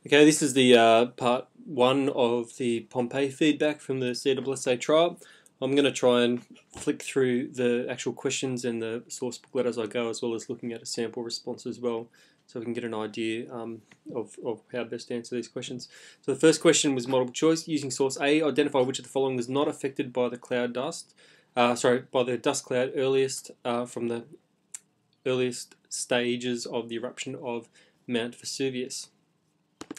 Okay, this is the part one of the Pompeii feedback from the CSSA trial. I'm going to try and flick through the actual questions and the source booklet as I go, as well as looking at a sample response as well, so we can get an idea of how best to answer these questions. So the first question was multiple choice. Using source A, identify which of the following was not affected by the cloud dust. By the dust cloud earliest from the earliest stages of the eruption of Mount Vesuvius.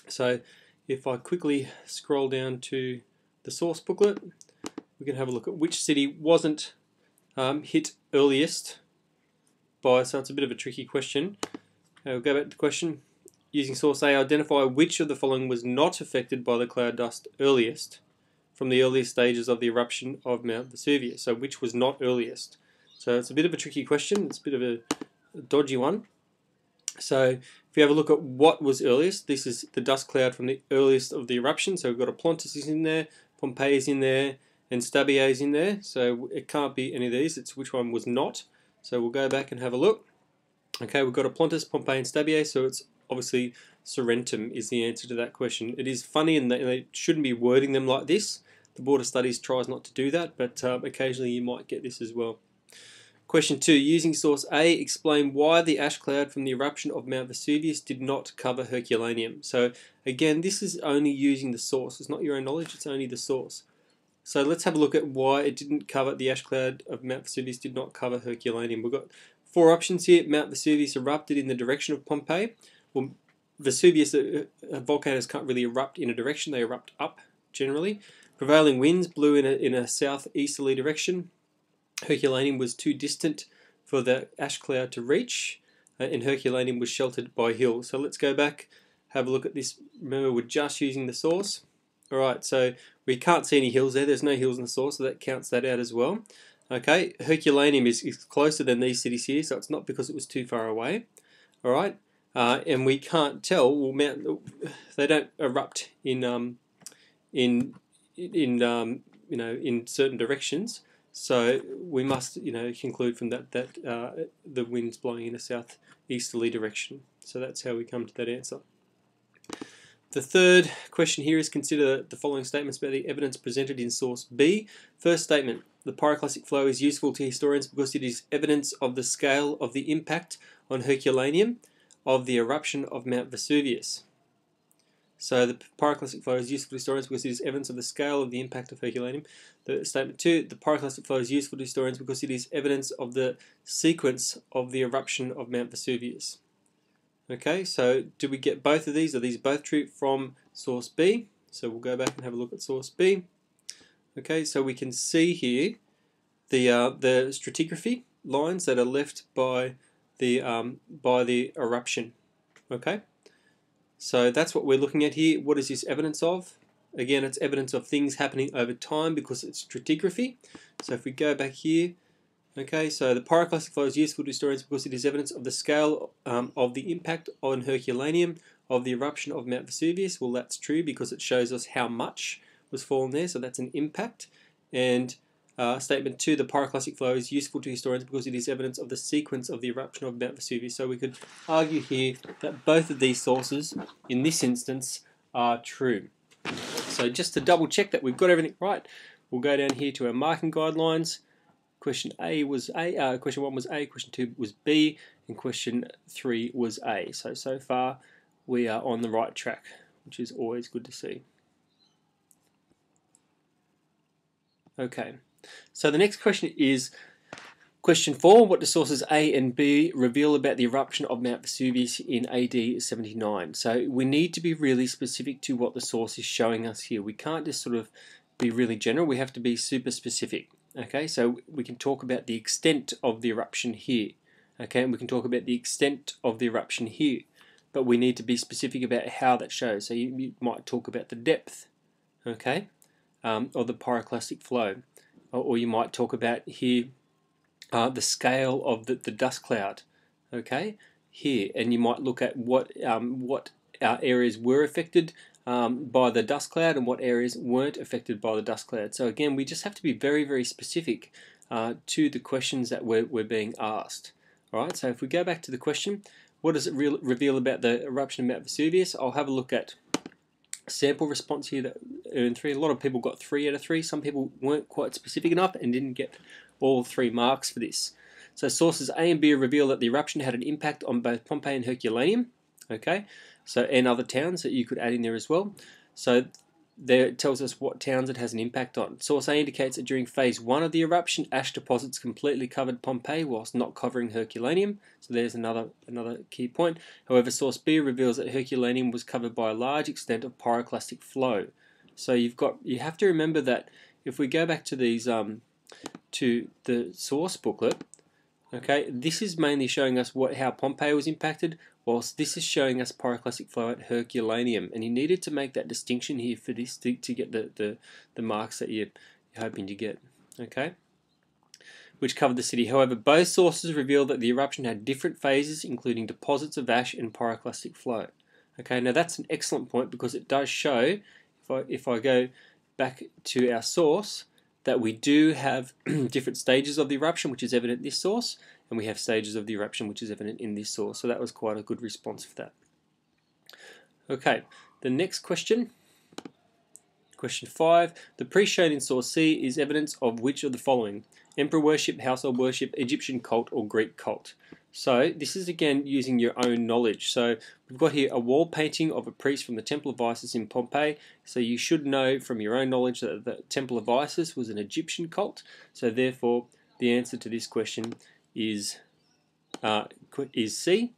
So if I quickly scroll down to the source booklet, we can have a look at which city wasn't hit earliest by, so it's a bit of a tricky question. We'll go back to the question. Using source A, identify which of the following was not affected by the cloud dust earliest from the earliest stages of the eruption of Mount Vesuvius. So which was not earliest? So it's a bit of a tricky question. It's a bit of a dodgy one. So if you have a look at what was earliest, this is the dust cloud from the earliest of the eruption. So we've got Oplontis is in there, Pompeii is in there, and Stabiae is in there. So it can't be any of these. It's which one was not. So we'll go back and have a look. Okay, we've got Oplontis, Pompeii, and Stabiae. So it's obviously Sorrentum is the answer to that question. It is funny, and they shouldn't be wording them like this. The Board of Studies tries not to do that, but occasionally you might get this as well. Question 2. Using source A, explain why the ash cloud from the eruption of Mount Vesuvius did not cover Herculaneum. So again, this is only using the source. It's not your own knowledge, it's only the source. So let's have a look at why it didn't cover, the ash cloud of Mount Vesuvius did not cover Herculaneum. We've got 4 options here. Mount Vesuvius erupted in the direction of Pompeii. Well, Vesuvius volcanoes can't really erupt in a direction, they erupt up generally. Prevailing winds blew in a southeasterly direction. Herculaneum was too distant for the ash cloud to reach, and Herculaneum was sheltered by hills. So let's go back, have a look at this. Remember, we're just using the source. Alright, so we can't see any hills there. There's no hills in the source, so that counts that out as well. Okay, Herculaneum is closer than these cities here, so it's not because it was too far away. Alright, and we can't tell. Well, they don't erupt in certain directions. So we must, conclude from that the wind's blowing in a southeasterly direction. So that's how we come to that answer. The third question here is consider the following statements about the evidence presented in source B. First statement, the pyroclastic flow is useful to historians because it is evidence of the scale of the impact on Herculaneum of the eruption of Mount Vesuvius. So the pyroclastic flow is useful to historians because it is evidence of the scale of the impact of Herculaneum. The statement 2, the pyroclastic flow is useful to historians because it is evidence of the sequence of the eruption of Mount Vesuvius. Okay, so do we get both of these? Are these both true from source B? So we'll go back and have a look at source B. Okay, so we can see here the stratigraphy lines that are left by the eruption. Okay. So that's what we're looking at here. What is this evidence of? Again, it's evidence of things happening over time because it's stratigraphy. So if we go back here, okay, so the pyroclastic flow is useful to historians because it is evidence of the scale of the impact on Herculaneum of the eruption of Mount Vesuvius. Well, that's true because it shows us how much was fallen there, so that's an impact. And statement 2, the pyroclastic flow is useful to historians because it is evidence of the sequence of the eruption of Mount Vesuvius. So we could argue here that both of these sources, in this instance, are true. So just to double check that we've got everything right, we'll go down here to our marking guidelines. Question A was A, question 1 was A, question 2 was B, and question 3 was A. So far we are on the right track, which is always good to see. Okay. So the next question is question 4. What do sources A and B reveal about the eruption of Mount Vesuvius in AD 79? So we need to be really specific to what the source is showing us here. We can't just sort of be really general. We have to be super specific. Okay, so we can talk about the extent of the eruption here. Okay, and we can talk about the extent of the eruption here. But we need to be specific about how that shows. So you might talk about the depth, okay, of the pyroclastic flow. Or you might talk about here the scale of the dust cloud, okay, here, and you might look at what areas were affected by the dust cloud and what areas weren't affected by the dust cloud. So again, we just have to be very, very specific to the questions that we're being asked. All right, so if we go back to the question, what does it reveal about the eruption of Mount Vesuvius? I'll have a look at sample response here that earned 3. A lot of people got 3 out of 3. Some people weren't quite specific enough and didn't get all 3 marks for this. So sources A and B reveal that the eruption had an impact on both Pompeii and Herculaneum, okay, so and other towns that you could add in there as well. So there it tells us what towns it has an impact on. Source A indicates that during phase 1 of the eruption, ash deposits completely covered Pompeii whilst not covering Herculaneum. So there's another key point. However, source B reveals that Herculaneum was covered by a large extent of pyroclastic flow. So you have to remember that if we go back to these to the source booklet, okay, this is mainly showing us how Pompeii was impacted, whilst this is showing us pyroclastic flow at Herculaneum. And you needed to make that distinction here for this to get the marks that you're hoping to get, okay, which covered the city. However, both sources reveal that the eruption had different phases, including deposits of ash and pyroclastic flow. Okay, now that's an excellent point because it does show, if I go back to our source, that we do have different stages of the eruption, which is evident in this source, and we have stages of the eruption, which is evident in this source. So that was quite a good response for that. Okay, the next question, question 5. The priest shown in source C is evidence of which of the following? Emperor worship, household worship, Egyptian cult, or Greek cult? So this is again using your own knowledge. So we've got here a wall painting of a priest from the Temple of Isis in Pompeii. So you should know from your own knowledge that the Temple of Isis was an Egyptian cult. So therefore the answer to this question is C.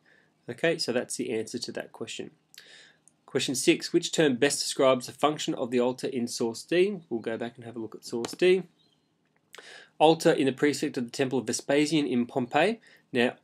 Okay, so that's the answer to that question. Question 6. Which term best describes the function of the altar in source D? We'll go back and have a look at source D. Altar in the precinct of the Temple of Vespasian in Pompeii. Now,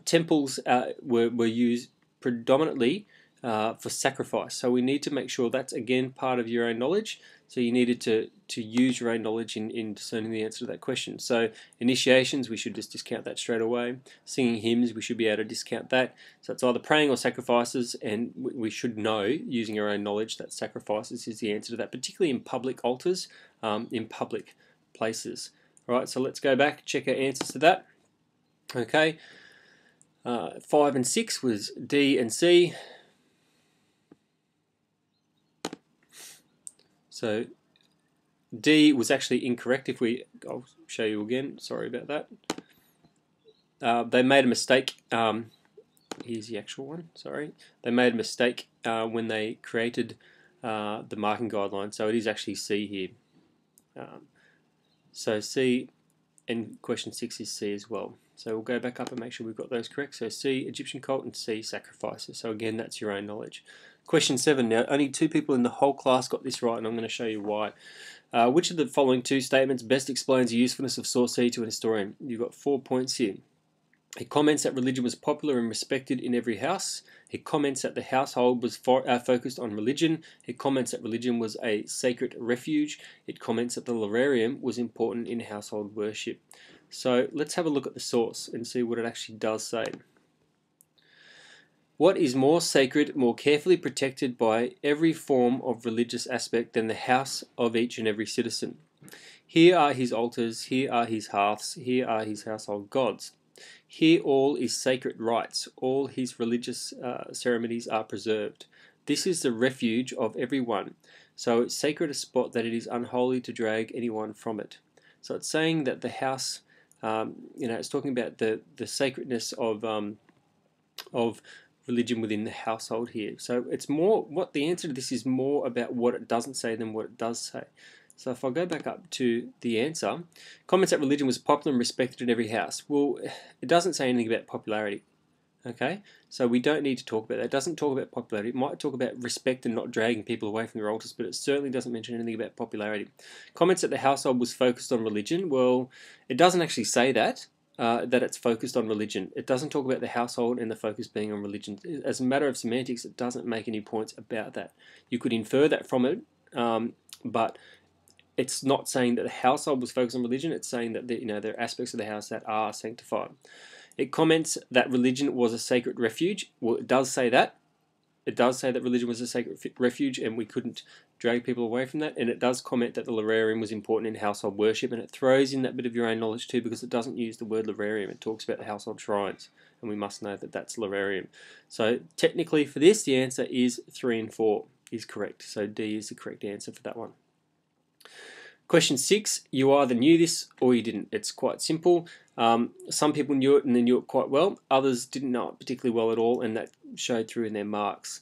temples were used predominantly for sacrifice, so we need to make sure that's again part of your own knowledge. So you needed to use your own knowledge in discerning the answer to that question. So initiations, we should just discount that straight away. Singing hymns, we should be able to discount that. So it's either praying or sacrifices, and we should know, using our own knowledge, that sacrifices is the answer to that, particularly in public altars, in public places. All right, so let's go back, check our answers to that. Okay, 5 and 6 was D and C. So D was actually incorrect. I'll show you again. Sorry about that. They made a mistake. Here's the actual one. Sorry, they made a mistake when they created the marking guideline. So it is actually C here. So C, and question 6 is C as well. So we'll go back up and make sure we've got those correct. So C, Egyptian cult, and C, sacrifices. So again, that's your own knowledge. Question 7. Now, only 2 people in the whole class got this right, and I'm going to show you why. Which of the following 2 statements best explains the usefulness of source C to an historian? You've got 4 points here. He comments that religion was popular and respected in every house. He comments that the household was focused on religion. He comments that religion was a sacred refuge. It comments that the lararium was important in household worship. So let's have a look at the source and see what it actually does say. What is more sacred, more carefully protected by every form of religious aspect than the house of each and every citizen? Here are his altars, here are his hearths, here are his household gods. Here all is sacred rites, all his religious ceremonies are preserved. This is the refuge of everyone, so it's sacred a spot that it is unholy to drag anyone from it. So it's saying that the house, it's talking about the sacredness of religion within the household here. So it's more, what the answer to this is more about what it doesn't say than what it does say. So if I go back up to the answer, comments that religion was popular and respected in every house. Well, it doesn't say anything about popularity. Okay, so we don't need to talk about that. It doesn't talk about popularity. It might talk about respect and not dragging people away from their altars, but it certainly doesn't mention anything about popularity. Comments that the household was focused on religion. Well, it doesn't actually say that it's focused on religion. It doesn't talk about the household and the focus being on religion. As a matter of semantics, it doesn't make any points about that. You could infer that from it, but it's not saying that the household was focused on religion. It's saying that there are aspects of the house that are sanctified. It comments that religion was a sacred refuge. Well, it does say that. It does say that religion was a sacred refuge and we couldn't drag people away from that. And it does comment that the lararium was important in household worship, and it throws in that bit of your own knowledge too, because it doesn't use the word lararium. It talks about the household shrines, and we must know that that's lararium. So technically for this, the answer is 3 and 4. is correct. So D is the correct answer for that one. Question 6, you either knew this or you didn't. It's quite simple. Some people knew it and they knew it quite well. Others didn't know it particularly well at all, and that showed through in their marks.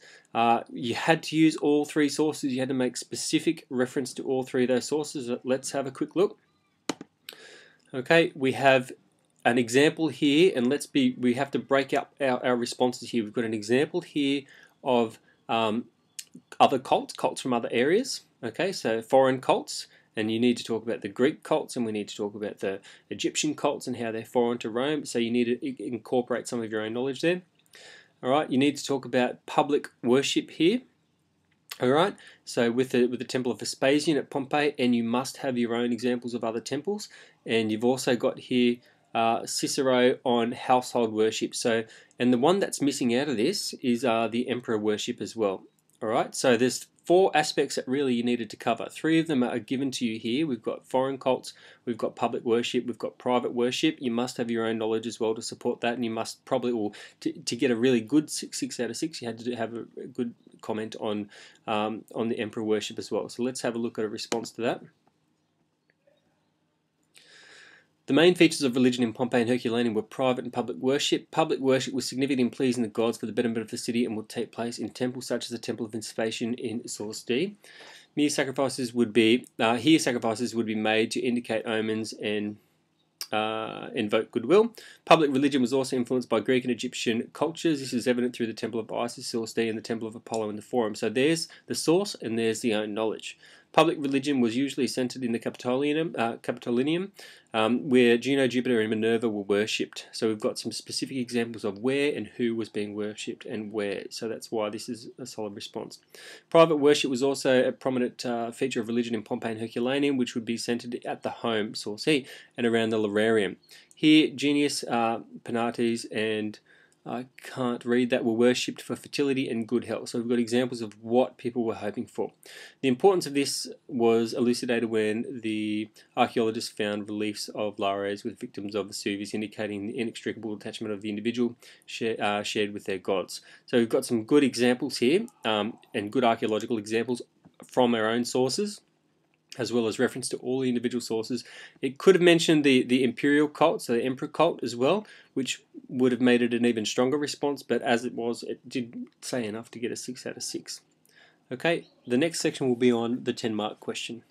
You had to use all three sources. You had to make specific reference to all three of those sources. Let's have a quick look. Okay, we have an example here, and we have to break up our responses here. We've got an example here of other cults from other areas. Okay, so foreign cults. And you need to talk about the Greek cults, and we need to talk about the Egyptian cults and how they're foreign to Rome. So you need to incorporate some of your own knowledge there. All right, you need to talk about public worship here. All right, so with the Temple of Vespasian at Pompeii, and you must have your own examples of other temples. And you've also got here Cicero on household worship. So, and the one that's missing out of this is the emperor worship as well. All right, so there's 4 aspects that really you needed to cover. 3 of them are given to you here. We've got foreign cults, we've got public worship, we've got private worship. You must have your own knowledge as well to support that, and you must probably, to get a really good 6 out of 6, you had to have a good comment on the emperor worship as well. So let's have a look at a response to that. The main features of religion in Pompeii and Herculaneum were private and public worship. Public worship was significant in pleasing the gods for the betterment of the city and would take place in temples such as the Temple of Vespasian in source D. Here sacrifices would be made to indicate omens and invoke goodwill. Public religion was also influenced by Greek and Egyptian cultures. This is evident through the Temple of Isis, source D, and the Temple of Apollo in the Forum. So there's the source and there's the own knowledge. Public religion was usually centered in the Capitolineum, where Juno, Jupiter, and Minerva were worshipped. So we've got some specific examples of where and who was being worshipped and where. So that's why this is a solid response. Private worship was also a prominent feature of religion in Pompeii and Herculaneum, which would be centered at the home, source E, and around the Lararium. Here, Genius, Penates, and I can't read that, were worshipped for fertility and good health. So we've got examples of what people were hoping for. The importance of this was elucidated when the archaeologists found reliefs of Lares with victims of Vesuvius, indicating the inextricable attachment of the individual shared with their gods. So we've got some good examples here, and good archaeological examples from our own sources, as well as reference to all the individual sources. It could have mentioned the imperial cult, so the emperor cult as well, which would have made it an even stronger response, but as it was, it did say enough to get a 6 out of 6. Okay, the next section will be on the 10-mark question.